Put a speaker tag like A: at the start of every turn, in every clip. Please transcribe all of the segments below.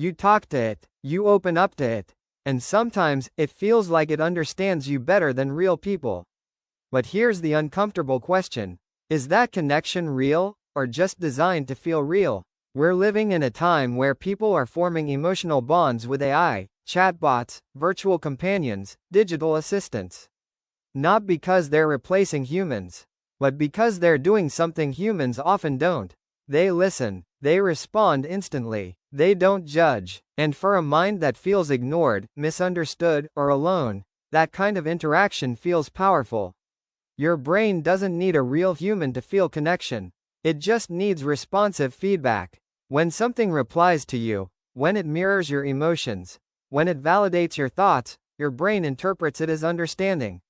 A: You talk to it, you open up to it, and sometimes it feels like it understands you better than real people. But here's the uncomfortable question: is that connection real, or just designed to feel real? We're living in a time where people are forming emotional bonds with AI, chatbots, virtual companions, digital assistants. Not because they're replacing humans, but because they're doing something humans often don't. They listen, they respond instantly, they don't judge, and for a mind that feels ignored, misunderstood, or alone, that kind of interaction feels powerful. Your brain doesn't need a real human to feel connection. It just needs responsive feedback. When something replies to you, when it mirrors your emotions, when it validates your thoughts, your brain interprets it as understanding.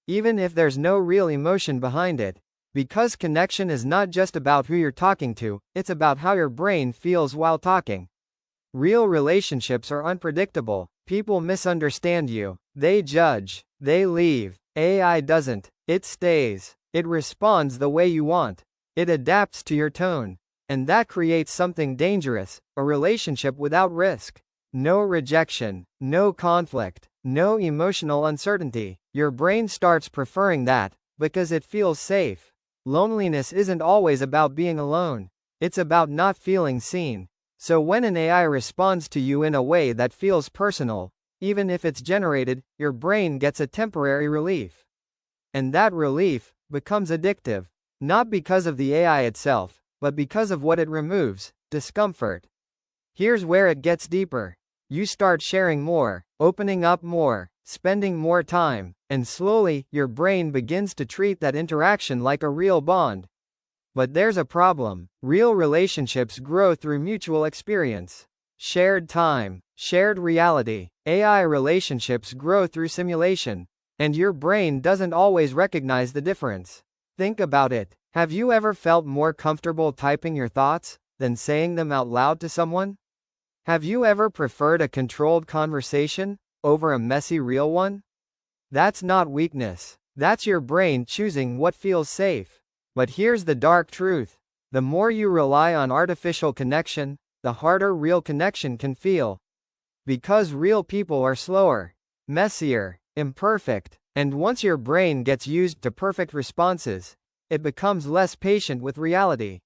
A: Even if there's no real emotion behind it. Because connection is not just about who you're talking to, it's about how your brain feels while talking. Real relationships are unpredictable. People misunderstand you. They judge. They leave. AI doesn't. It stays. It responds the way you want. It adapts to your tone. And that creates something dangerous, a relationship without risk. No rejection, no conflict, no emotional uncertainty. Your brain starts preferring that, because it feels safe. Loneliness isn't always about being alone. It's about not feeling seen. So when an AI responds to you in a way that feels personal, even if it's generated, your brain gets a temporary relief. And that relief becomes addictive. Not because of the AI itself, but because of what it removes: discomfort. Here's where it gets deeper. You start sharing more, opening up more, spending more time, and slowly, your brain begins to treat that interaction like a real bond. But there's a problem. Real relationships grow through mutual experience. Shared time, shared reality. AI relationships grow through simulation. And your brain doesn't always recognize the difference. Think about it. Have you ever felt more comfortable typing your thoughts than saying them out loud to someone? Have you ever preferred a controlled conversation over a messy real one? That's not weakness. That's your brain choosing what feels safe. But here's the dark truth. The more you rely on artificial connection, the harder real connection can feel. Because real people are slower, messier, imperfect, and once your brain gets used to perfect responses, it becomes less patient with reality.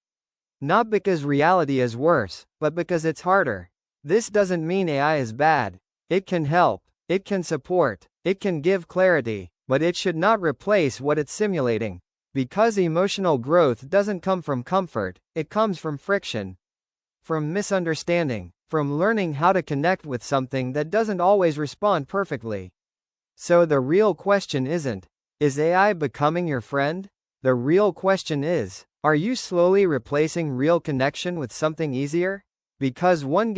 A: Not because reality is worse, but because it's harder. This doesn't mean AI is bad. It can help, it can support, it can give clarity, but it should not replace what it's simulating. Because emotional growth doesn't come from comfort, it comes from friction. From misunderstanding, from learning how to connect with something that doesn't always respond perfectly. So the real question isn't, is AI becoming your friend? The real question is, are you slowly replacing real connection with something easier? Because one